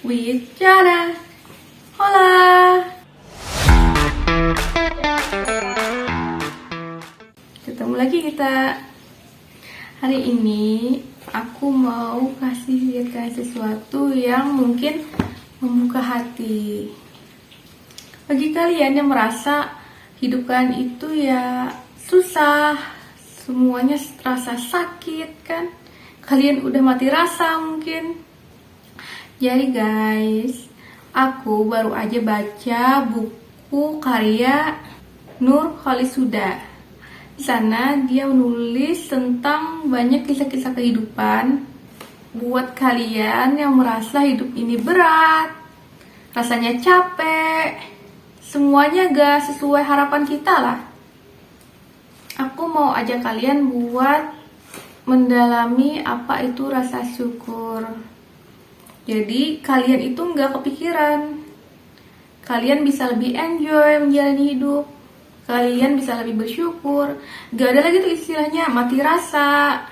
with Jana. Hola. Ketemu lagi kita. Hari ini aku mau kasih lihat kalian sesuatu yang mungkin membuka hati. Bagi kalian yang merasa hidup kalian itu ya susah, semuanya terasa sakit kan? Kalian udah mati rasa mungkin. Jadi guys, aku baru aja baca buku karya Nur Kholisuda. Di sana dia menulis tentang banyak kisah-kisah kehidupan buat kalian yang merasa hidup ini berat, rasanya capek, semuanya gak sesuai harapan kita lah. Aku mau ajak kalian buat mendalami apa itu rasa syukur. Jadi kalian itu gak kepikiran, kalian bisa lebih enjoy menjalani hidup, kalian bisa lebih bersyukur. Gak ada lagi tuh istilahnya mati rasa,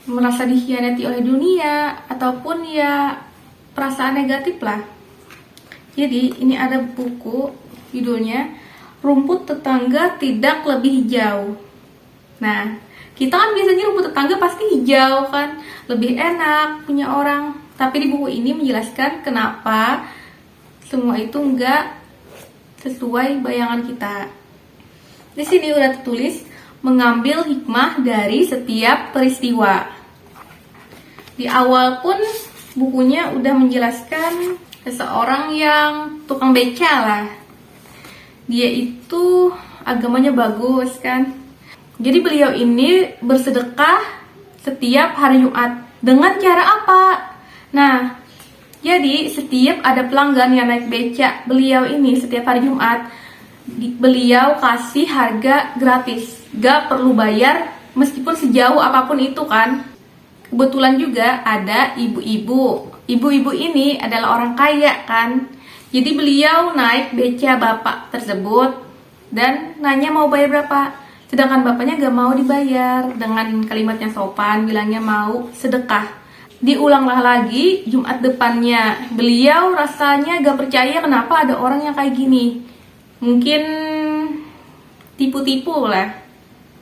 merasa dikhianati oleh dunia, ataupun ya perasaan negatif lah. Jadi ini ada buku judulnya Rumput Tetangga Tidak Lebih Hijau. Nah, kita kan biasanya rumput tetangga pasti hijau kan, lebih enak punya orang. Tapi di buku ini menjelaskan kenapa semua itu enggak sesuai bayangan kita. Di sini udah tertulis mengambil hikmah dari setiap peristiwa. Di awal pun bukunya udah menjelaskan seseorang yang tukang beca lah. Dia itu agamanya bagus kan. Jadi beliau ini bersedekah setiap hari Jumat. Dengan cara apa? Nah, jadi setiap ada pelanggan yang naik beca beliau ini setiap hari Jumat, beliau kasih harga gratis, gak perlu bayar meskipun sejauh apapun itu kan. Kebetulan juga ada ibu-ibu. Ibu-ibu ini adalah orang kaya kan. Jadi beliau naik beca bapak tersebut dan nanya mau bayar berapa. Sedangkan bapaknya gak mau dibayar. Dengan kalimat yang sopan bilangnya mau sedekah. Diulanglah lagi Jumat depannya. Beliau rasanya gak percaya kenapa ada orang yang kayak gini. Mungkin tipu-tipu lah,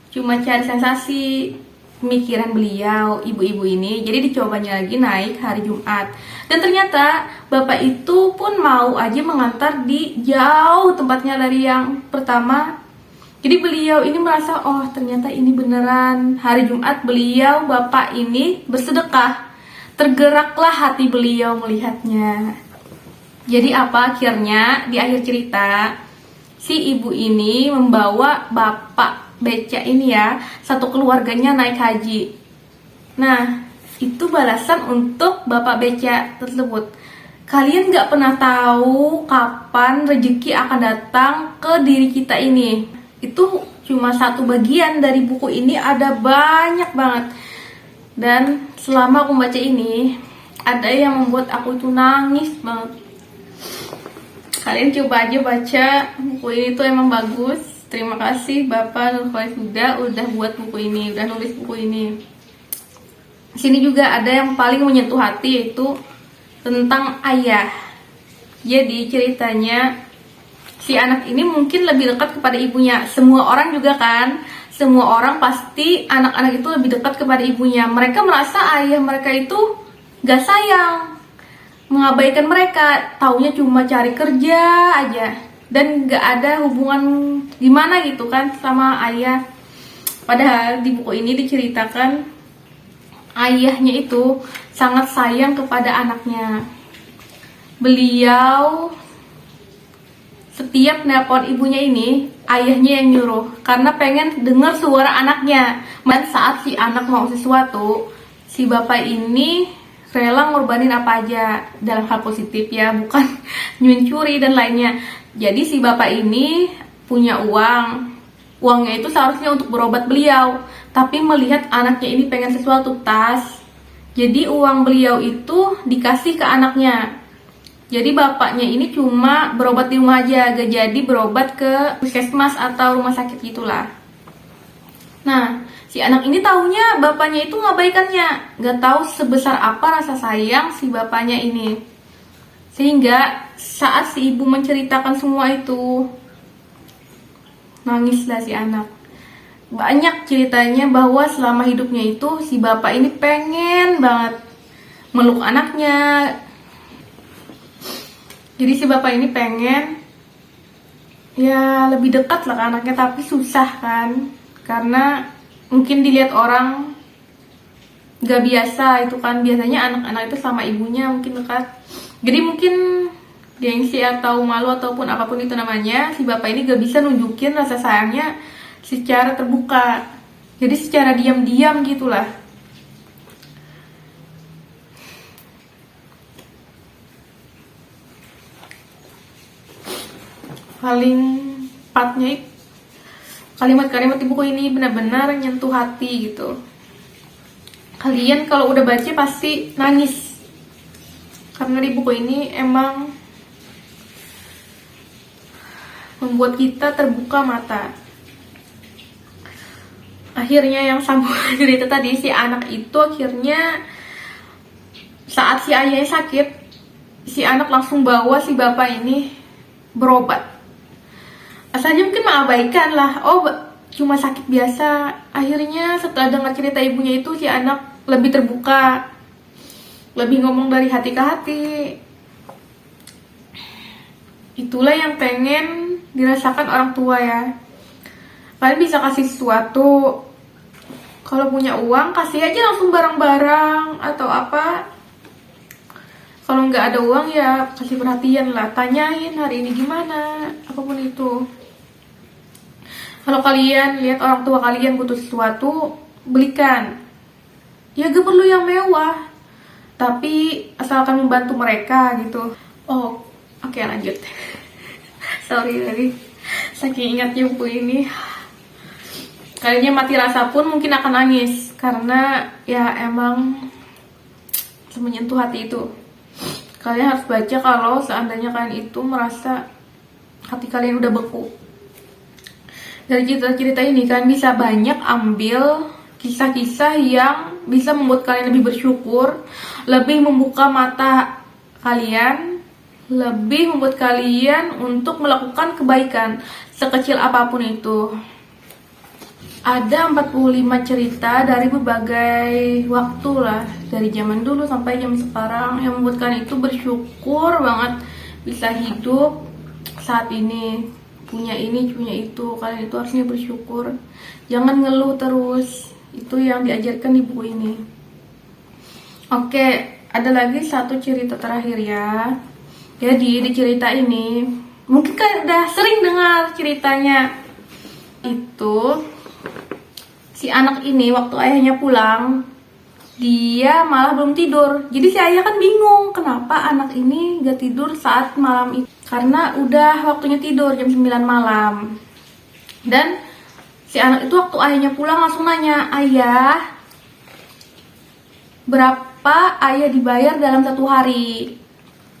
cuma cari sensasi, pemikiran beliau, ibu-ibu ini. Jadi dicobanya lagi naik hari Jumat. Dan ternyata bapak itu pun mau aja mengantar di jauh tempatnya dari yang pertama. Jadi beliau ini merasa, oh ternyata ini beneran hari Jumat beliau, bapak ini bersedekah. Tergeraklah hati beliau melihatnya. Jadi apa akhirnya di akhir cerita, si ibu ini membawa bapak beca ini ya, satu keluarganya naik haji. Nah, itu balasan untuk bapak beca tersebut. Kalian gak pernah tahu kapan rezeki akan datang ke diri kita ini. Itu cuma satu bagian dari buku ini, ada banyak banget. Dan selama aku baca ini, ada yang membuat aku itu nangis banget. Kalian coba aja baca buku ini, tuh emang bagus. Terima kasih Bapak Nur Kholisuda udah buat buku ini, udah nulis buku ini. Di sini juga ada yang paling menyentuh hati, yaitu tentang ayah. Jadi ceritanya si anak ini mungkin lebih dekat kepada ibunya. Semua orang juga kan, semua orang pasti anak-anak itu lebih dekat kepada ibunya. Mereka merasa ayah mereka itu gak sayang, mengabaikan mereka, taunya cuma cari kerja aja dan gak ada hubungan gimana gitu kan sama ayah. Padahal di buku ini diceritakan ayahnya itu sangat sayang kepada anaknya. Beliau setiap nelpon ibunya ini, ayahnya yang nyuruh karena pengen dengar suara anaknya. Dan saat si anak mau sesuatu, si bapak ini rela ngorbanin apa aja dalam hal positif ya, bukan nyuncuri dan lainnya. Jadi si bapak ini punya uangnya itu seharusnya untuk berobat beliau, tapi melihat anaknya ini pengen sesuatu, tas, jadi uang beliau itu dikasih ke anaknya. Jadi bapaknya ini cuma berobat di rumah aja, gak jadi berobat ke puskesmas atau rumah sakit gitulah. Nah, si anak ini taunya bapaknya itu ngabaikannya, gak tahu sebesar apa rasa sayang si bapaknya ini. Sehingga saat si ibu menceritakan semua itu, nangislah si anak. Banyak ceritanya bahwa selama hidupnya itu si bapak ini pengen banget meluk anaknya. Jadi si bapak ini pengen ya lebih dekat lah ke anaknya, tapi susah kan, karena mungkin dilihat orang gak biasa itu kan. Biasanya anak-anak itu sama ibunya mungkin dekat, jadi mungkin gengsi atau malu ataupun apapun itu namanya, si bapak ini gak bisa nunjukin rasa sayangnya secara terbuka, jadi secara diam-diam gitulah. Paling empatnya kalimat-kalimat di buku ini benar-benar nyentuh hati gitu. Kalian kalau udah baca pasti nangis, karena di buku ini emang membuat kita terbuka mata. Akhirnya yang sambung cerita tadi, si anak itu akhirnya saat si ayahnya sakit, si anak langsung bawa si bapak ini berobat. Asalnya mungkin mengabaikan lah, oh cuma sakit biasa. Akhirnya setelah dengar cerita ibunya itu, si anak lebih terbuka, lebih ngomong dari hati ke hati. Itulah yang pengen dirasakan orang tua ya. Kalian bisa kasih sesuatu, kalau punya uang kasih aja langsung barang-barang atau apa. Kalau nggak ada uang ya kasih perhatian lah, tanyain hari ini gimana, apapun itu. Kalau kalian lihat orang tua kalian butuh sesuatu, belikan. Ya gak perlu yang mewah, tapi asalkan membantu mereka gitu. Oh, oke, lanjut. Sorry tadi, saking ingatnya buku ini. Kayaknya mati rasa pun mungkin akan nangis, karena ya emang menyentuh hati itu. Kalian harus baca kalau seandainya kalian itu merasa hati kalian udah beku. Dari cerita-cerita ini kalian bisa banyak ambil kisah-kisah yang bisa membuat kalian lebih bersyukur, lebih membuka mata kalian, lebih membuat kalian untuk melakukan kebaikan sekecil apapun itu. Ada 45 cerita dari berbagai waktu lah, dari zaman dulu sampai zaman sekarang, yang membuat kalian itu bersyukur banget bisa hidup saat ini, punya ini, punya itu. Kalian itu harusnya bersyukur, jangan ngeluh terus. Itu yang diajarkan di buku ini. Oke, ada lagi satu cerita terakhir ya. Jadi di cerita ini mungkin kalian udah sering dengar ceritanya. Itu si anak ini waktu ayahnya pulang, dia malah belum tidur. Jadi si ayah kan bingung kenapa anak ini gak tidur saat malam itu, karena udah waktunya tidur jam 9 malam. Dan si anak itu waktu ayahnya pulang langsung nanya, ayah, berapa ayah dibayar dalam satu hari?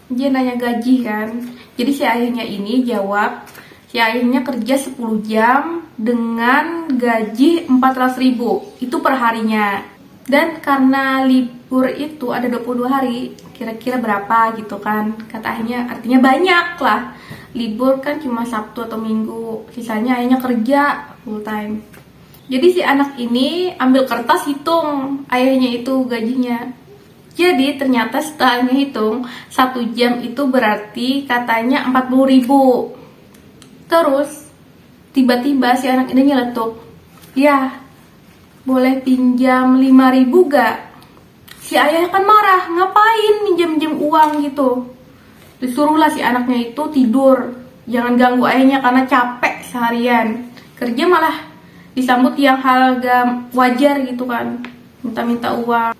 Dia nanya gaji kan. Jadi si ayahnya ini jawab, si ayahnya kerja 10 jam dengan gaji 400.000 itu per harinya. Dan karena libur itu ada 22 hari, kira-kira berapa gitu kan. Kata ayahnya, artinya banyak lah. Libur kan cuma Sabtu atau Minggu, sisanya ayahnya kerja full time. Jadi si anak ini ambil kertas hitung ayahnya itu gajinya. Jadi ternyata setelah hitung 1 jam itu berarti katanya 40.000. Terus tiba-tiba si anak ini nyeletuk, ya boleh pinjam 5.000 gak? Si ayah kan marah, ngapain minjem-minjem uang gitu. Disuruhlah si anaknya itu tidur, jangan ganggu ayahnya karena capek seharian kerja, malah disambut yang hal gak wajar gitu kan, minta-minta uang.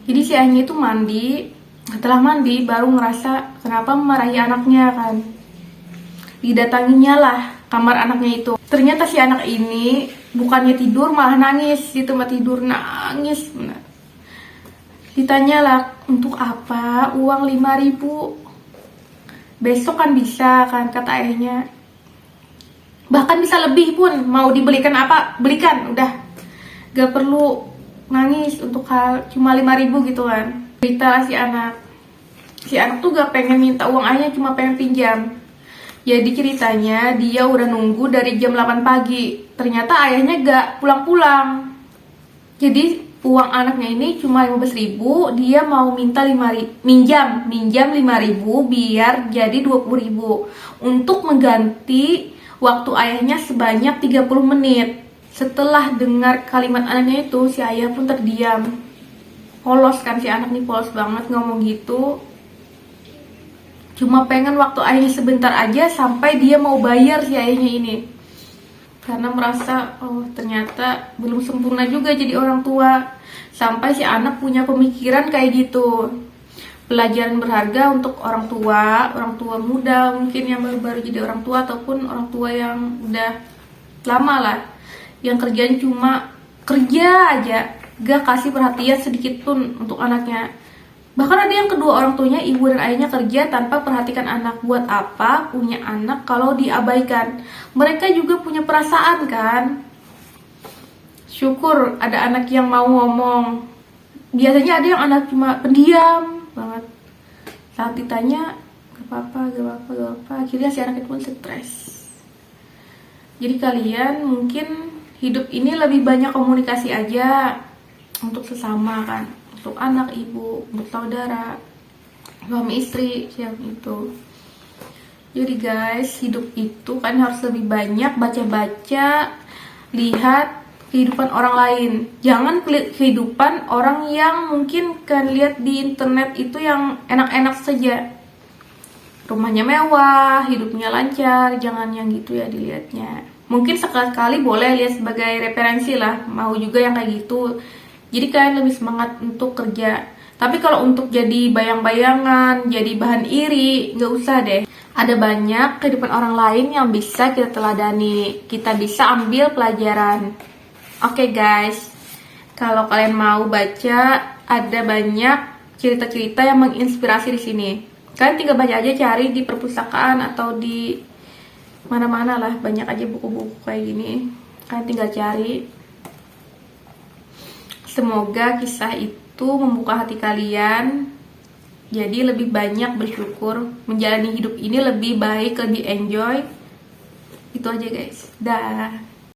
Jadi si ayahnya itu mandi, setelah mandi baru ngerasa kenapa memarahi anaknya kan. Didatanginya lah kamar anaknya itu. Ternyata si anak ini bukannya tidur malah nangis di tempat tidur, nangis. Ditanyalah, untuk apa uang 5.000? Besok kan bisa kan, kata ayahnya. Bahkan bisa lebih pun, mau dibelikan apa, belikan, udah. Gak perlu nangis untuk hal cuma 5.000 gitu kan. Cerita si anak. Si anak tuh gak pengen minta uang ayahnya, cuma pengen pinjam. Jadi ceritanya dia udah nunggu dari jam 8 pagi. Ternyata ayahnya gak pulang-pulang. Jadi uang anaknya ini cuma 15.000, dia mau minta 5.000, minjam 5.000 biar jadi 20.000 untuk mengganti waktu ayahnya sebanyak 30 menit. Setelah dengar kalimat anaknya itu, si ayah pun terdiam. Polos kan, si anak nih polos banget ngomong gitu. Cuma pengen waktu ayahnya sebentar aja sampai dia mau bayar si ayahnya ini. Karena merasa, oh ternyata belum sempurna juga jadi orang tua. Sampai si anak punya pemikiran kayak gitu. Pelajaran berharga untuk orang tua muda mungkin yang baru-baru jadi orang tua, ataupun orang tua yang udah lama lah, yang kerjaan cuma kerja aja, gak kasih perhatian sedikit pun untuk anaknya. Bahkan ada yang kedua orang tuanya, ibu dan ayahnya kerja tanpa perhatikan anak. Buat apa punya anak kalau diabaikan? Mereka juga punya perasaan kan. Syukur ada anak yang mau ngomong. Biasanya ada yang anak cuma pendiam banget. Saat ditanya, gak apa-apa. Akhirnya si anak itu pun stres. Jadi kalian mungkin hidup ini lebih banyak komunikasi aja untuk sesama kan. Untuk anak, ibu, untuk saudara, suami istri, siapa itu. Jadi guys, hidup itu kan harus lebih banyak baca-baca, lihat kehidupan orang lain. Jangan kehidupan orang yang mungkin kan lihat di internet itu yang enak-enak saja. Rumahnya mewah, hidupnya lancar, jangan yang gitu ya dilihatnya. Mungkin sekali-kali boleh lihat sebagai referensi lah, mau juga yang kayak gitu. Jadi kalian lebih semangat untuk kerja. Tapi kalau untuk jadi bayang-bayangan, jadi bahan iri, gak usah deh. Ada banyak kehidupan orang lain yang bisa kita teladani. Kita bisa ambil pelajaran. Oke guys, kalau kalian mau baca, ada banyak cerita-cerita yang menginspirasi di sini. Kalian tinggal baca aja, cari di perpustakaan atau di mana-mana lah. Banyak aja buku-buku kayak gini. Kalian tinggal cari. Semoga kisah itu membuka hati kalian, jadi lebih banyak bersyukur, menjalani hidup ini lebih baik, lebih enjoy. Itu aja guys, dah.